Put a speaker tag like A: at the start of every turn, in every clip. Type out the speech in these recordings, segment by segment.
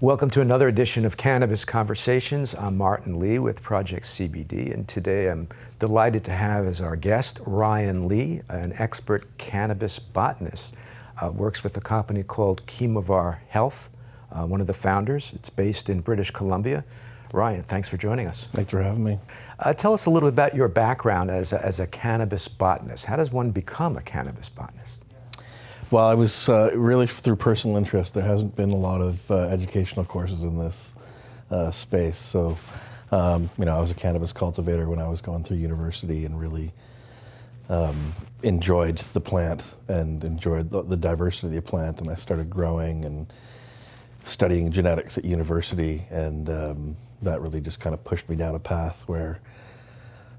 A: Welcome to another edition of Cannabis Conversations. I'm Martin Lee with Project CBD, and today I'm delighted to have as our guest Ryan Lee, an expert cannabis botanist. Works with a company called Chemovar Health, one of the founders. It's based in British Columbia. Ryan, thanks for joining us.
B: Thanks for having me.
A: Tell us a little bit about your background as a cannabis botanist. How does one become a cannabis botanist?
B: Well, I was really through personal interest. There hasn't been a lot of educational courses in this space. So, I was a cannabis cultivator when I was going through university and really enjoyed the plant and enjoyed the diversity of the plant. And I started growing and studying genetics at university. And that really just kind of pushed me down a path where,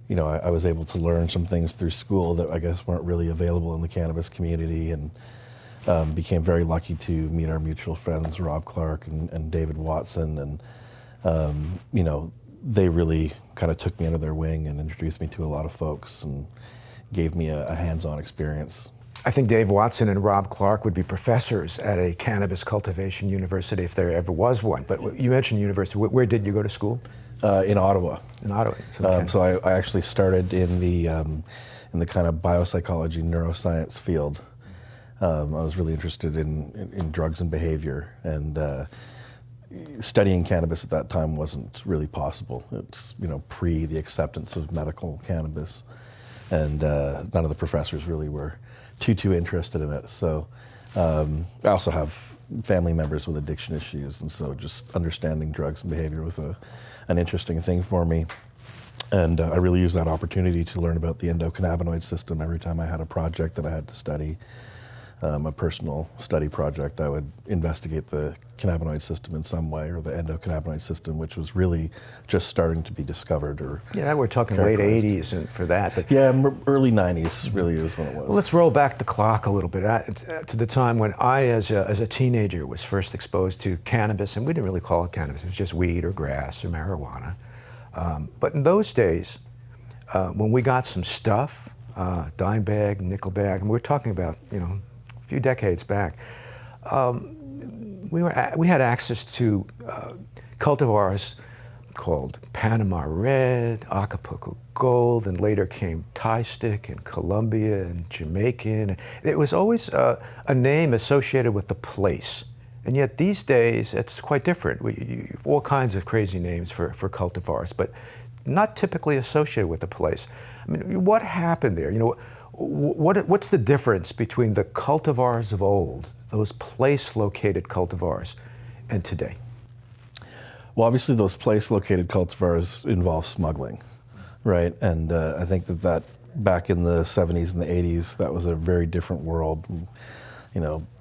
B: I was able to learn some things through school that I guess weren't really available in the cannabis community, and became very lucky to meet our mutual friends, Rob Clark and David Watson, and they really kind of took me under their wing and introduced me to a lot of folks and gave me a hands-on experience.
A: I think Dave Watson and Rob Clark would be professors at a cannabis cultivation university if there ever was one. But you mentioned university. Where did you go to school?
B: In Ottawa.
A: In Ottawa.
B: So I actually started in the kind of biopsychology, neuroscience field. I was really interested in drugs and behavior, and studying cannabis at that time wasn't really possible. It's pre the acceptance of medical cannabis, and none of the professors really were too interested in it. So I also have family members with addiction issues, and so just understanding drugs and behavior was an interesting thing for me. And I really used that opportunity to learn about the endocannabinoid system every time I had a project that I had to study. A personal study project, I would investigate the cannabinoid system in some way, or the endocannabinoid system, which was really just starting to be discovered.
A: We're talking late 80s and for that. But
B: early 90s really is when it was.
A: Well, let's roll back the clock a little bit to the time when I, as a teenager, was first exposed to cannabis, and we didn't really call it cannabis. It was just weed or grass or marijuana. But in those days, when we got some stuff, dime bag, nickel bag, and we're talking about, a few decades back, we had access to cultivars called Panama Red, Acapulco Gold, and later came Thai Stick and Colombia and Jamaican. It was always a name associated with the place. And yet these days, it's quite different. You have all kinds of crazy names for cultivars, but not typically associated with the place. I mean, what happened there? What's the difference between the cultivars of old, those place-located cultivars, and today?
B: Well, obviously those place-located cultivars involve smuggling, right? And I think that back in the 70s and the 80s, that was a very different world.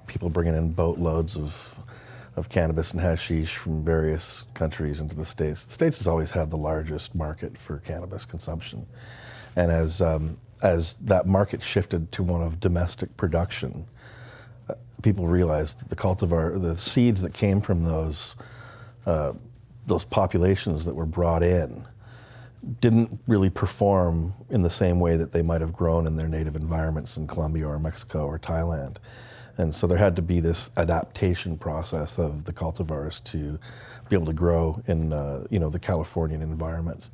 B: People bringing in boatloads of cannabis and hashish from various countries into the States. The States has always had the largest market for cannabis consumption. And as that market shifted to one of domestic production, people realized that the seeds that came from those populations that were brought in didn't really perform in the same way that they might have grown in their native environments in Colombia or Mexico or Thailand. And so there had to be this adaptation process of the cultivars to be able to grow in the Californian environment.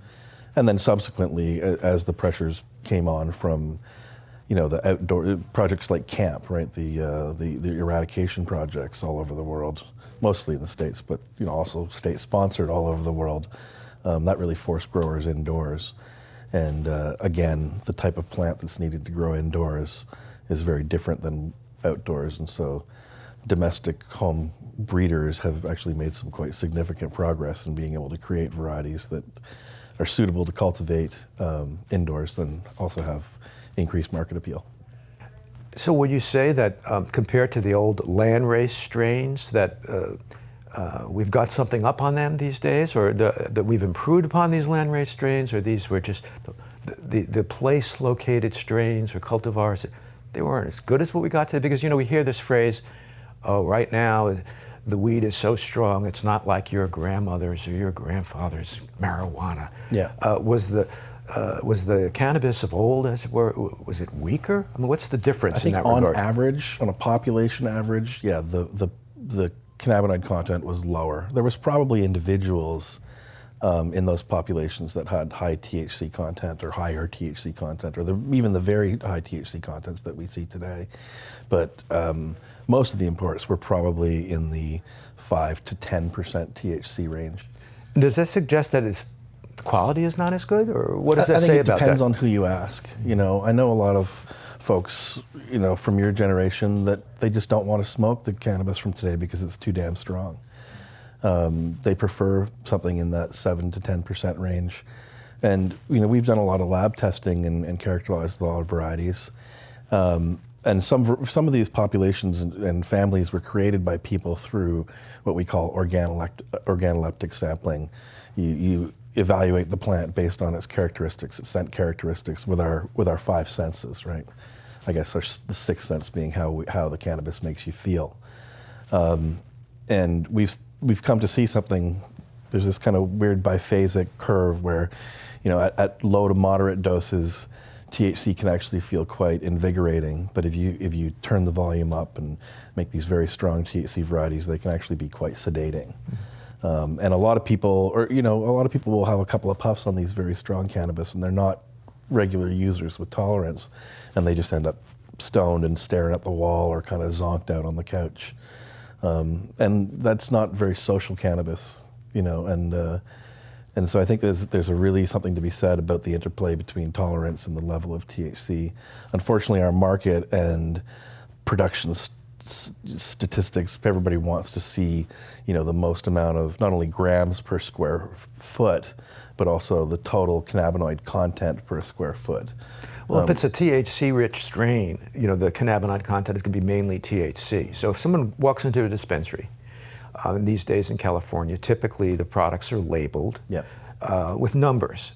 B: And then subsequently, as the pressures came on from, the outdoor projects like CAMP, right, the eradication projects all over the world, mostly in the States, but also state-sponsored all over the world, that really forced growers indoors. And again, the type of plant that's needed to grow indoors is very different than outdoors, and so domestic home breeders have actually made some quite significant progress in being able to create varieties that are suitable to cultivate indoors and also have increased market appeal.
A: So would you say that compared to the old landrace strains that we've got something up on them these days, or that we've improved upon these landrace strains, or these were just the place-located strains or cultivars? They weren't as good as what we got today, because we hear this phrase, "Oh, right now the weed is so strong, it's not like your grandmother's or your grandfather's marijuana."
B: Yeah.
A: Was the cannabis of old, as it were, was it weaker? I mean, what's the difference in that regard?
B: I think on average, on a population average, the cannabinoid content was lower. There was probably individuals in those populations that had high THC content or higher THC content, or even the very high THC contents that we see today. But most of the imports were probably in the 5 to 10% THC range.
A: Does that suggest that the quality is not as good, or what does that say about that?
B: I think it depends on who you ask. You know, I know a lot of folks, you know, from your generation that they just don't want to smoke the cannabis from today because it's too damn strong. They prefer something in that 7 to 10% range. And, you know, we've done a lot of lab testing and characterized a lot of varieties. And some of these populations and families were created by people through what we call organoleptic sampling. You evaluate the plant based on its characteristics, its scent characteristics with our 5 senses, right? I guess the 6th sense being how the cannabis makes you feel. And we've come to see something. There's this kind of weird biphasic curve where, you know, at low to moderate doses, THC can actually feel quite invigorating. But if you turn the volume up and make these very strong THC varieties, they can actually be quite sedating. And a lot of people will have a couple of puffs on these very strong cannabis, and they're not regular users with tolerance, and they just end up stoned and staring at the wall or kind of zonked out on the couch. And that's not very social cannabis, you know, and so I think there's a really something to be said about the interplay between tolerance and the level of THC. Unfortunately, our market and production statistics, everybody wants to see, you know, the most amount of not only grams per square foot, but also the total cannabinoid content per square foot.
A: Well, if it's a THC-rich strain, you know, the cannabinoid content is going to be mainly THC. So if someone walks into a dispensary, these days in California, typically the products are labeled with numbers.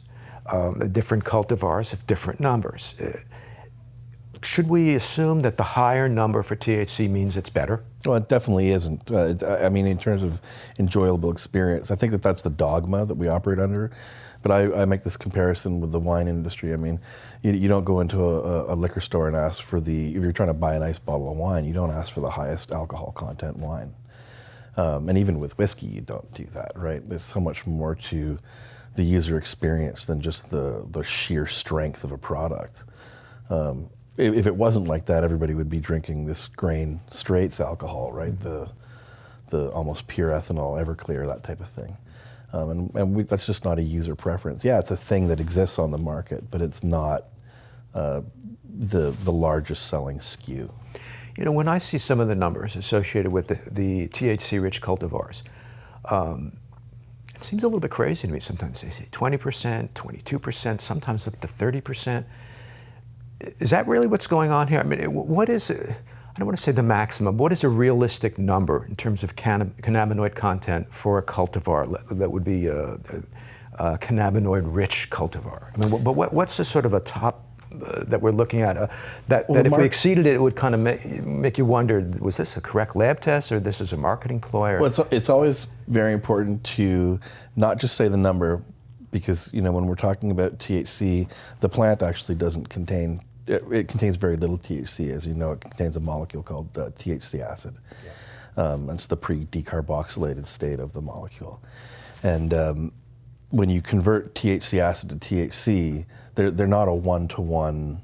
A: Different cultivars have different numbers. Should we assume that the higher number for THC means it's better?
B: Well, it definitely isn't. I mean, in terms of enjoyable experience, I think that's the dogma that we operate under. But I make this comparison with the wine industry. I mean, you don't go into a liquor store and ask for if you're trying to buy a nice bottle of wine, you don't ask for the highest alcohol content wine. And even with whiskey, you don't do that, right? There's so much more to the user experience than just the sheer strength of a product. If it wasn't like that, everybody would be drinking this grain Straits alcohol, right? The almost pure ethanol, Everclear, that type of thing. That's just not a user preference. Yeah, it's a thing that exists on the market, but it's not the largest selling SKU.
A: You know, when I see some of the numbers associated with the THC-rich cultivars, it seems a little bit crazy to me sometimes. They say 20%, 22%, sometimes up to 30%. Is that really what's going on here? I mean, what is, I don't want to say the maximum, what is a realistic number in terms of cannabinoid content for a cultivar that would be a cannabinoid-rich cultivar? I mean, but what's the sort of a top that we're looking at, that if we exceeded it, it would kind of make you wonder, was this a correct lab test, or this is a marketing ploy?
B: Well, it's always very important to not just say the number, because, you know, when we're talking about THC, the plant actually doesn't contain, it contains very little THC. As you know, it contains a molecule called THC acid. Yeah. It's the pre-decarboxylated state of the molecule. And when you convert THC acid to THC, they're not a one-to-one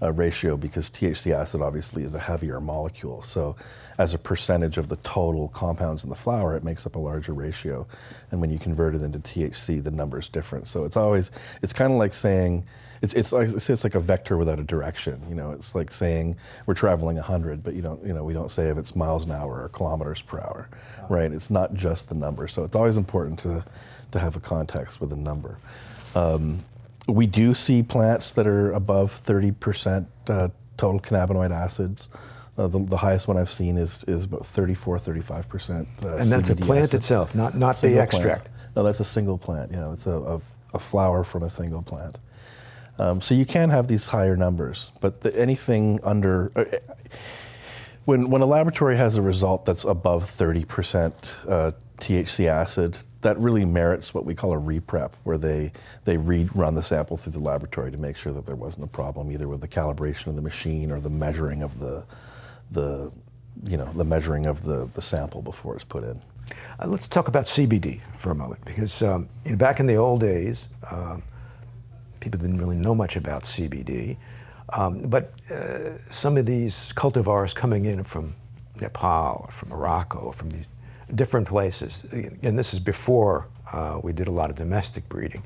B: ratio, because THC acid obviously is a heavier molecule. So as a percentage of the total compounds in the flower, it makes up a larger ratio. And when you convert it into THC, the number is different. So it's kind of like saying, it's like a vector without a direction. You know, it's like saying we're traveling 100, but we don't say if it's miles an hour or kilometers per hour, right? It's not just the number. So it's always important to have a context with a number. We do see plants that are above 30% total cannabinoid acids. The highest one I've seen is about 34, 35%.
A: And that's
B: CBD
A: a plant
B: acid.
A: itself, not the extract.
B: No, that's a single plant. Yeah, it's a flower from a single plant. So you can have these higher numbers, but anything under, when a laboratory has a result that's above 30% THC acid, that really merits what we call a reprep, where they rerun the sample through the laboratory to make sure that there wasn't a problem either with the calibration of the machine or the measuring of the the measuring of the sample before it's put in.
A: Let's talk about CBD for a moment, because back in the old days, people didn't really know much about CBD, but some of these cultivars coming in from Nepal or from Morocco or from these different places, and this is before we did a lot of domestic breeding,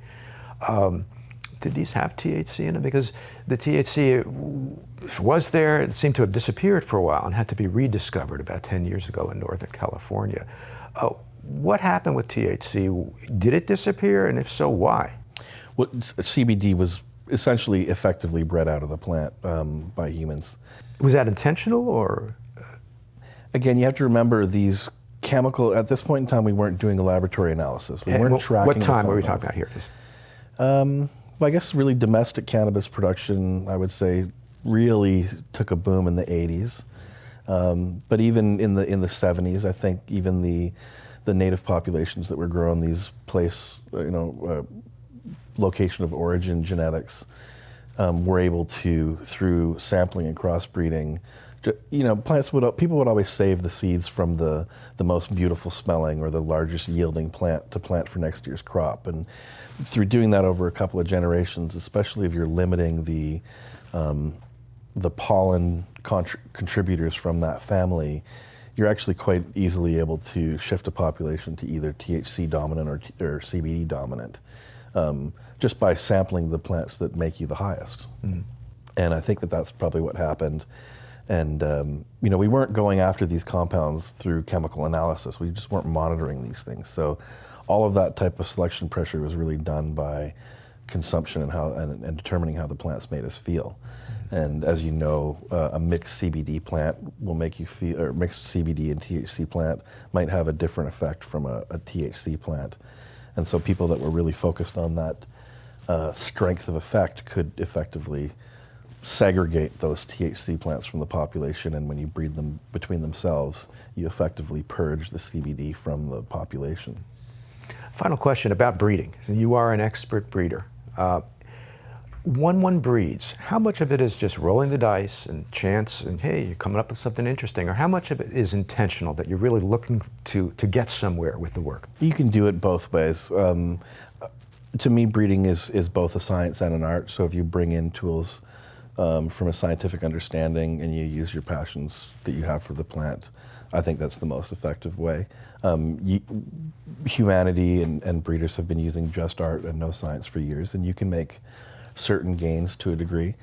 A: did these have THC in them? Because the THC was there, it seemed to have disappeared for a while and had to be rediscovered about 10 years ago in Northern California. What happened with THC? Did it disappear, and if so, why?
B: Well, CBD was essentially effectively bred out of the plant by humans.
A: Was that intentional, or?
B: Again, you have to remember these chemical, at this point in time, we weren't doing a laboratory analysis. We weren't tracking.
A: What time are we talking about here?
B: Well, I guess really domestic cannabis production, I would say, really took a boom in the 80s. But even in the 70s, I think even the native populations that were growing these location of origin genetics were able to, through sampling and crossbreeding, people would always save the seeds from the most beautiful smelling or the largest yielding plant to plant for next year's crop. And through doing that over a couple of generations, especially if you're limiting the pollen contributors from that family, you're actually quite easily able to shift a population to either THC dominant or CBD dominant, just by sampling the plants that make you the highest. Mm-hmm. And I think that's probably what happened. And we weren't going after these compounds through chemical analysis. We just weren't monitoring these things. So all of that type of selection pressure was really done by consumption and determining how the plants made us feel. And as you know, a mixed CBD plant will make you feel, or mixed CBD and THC plant might have a different effect from a THC plant. And so people that were really focused on that strength of effect could effectively segregate those THC plants from the population, and when you breed them between themselves, you effectively purge the CBD from the population.
A: Final question about breeding. So you are an expert breeder. When one breeds, how much of it is just rolling the dice and chance and, hey, you're coming up with something interesting, or how much of it is intentional, that you're really looking to get somewhere with the work?
B: You can do it both ways. To me, breeding is both a science and an art. So if you bring in tools from a scientific understanding and you use your passions that you have for the plant, I think that's the most effective way. Humanity and breeders have been using just art and no science for years, and you can make certain gains to a degree,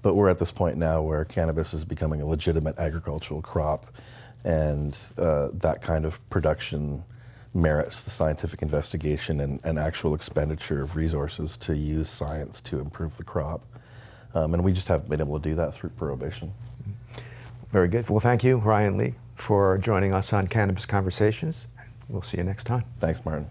B: but we're at this point now where cannabis is becoming a legitimate agricultural crop, and that kind of production merits the scientific investigation and actual expenditure of resources to use science to improve the crop. And we just haven't been able to do that through prohibition.
A: Very good. Well, thank you, Ryan Lee, for joining us on Cannabis Conversations. We'll see you next time.
B: Thanks, Martin.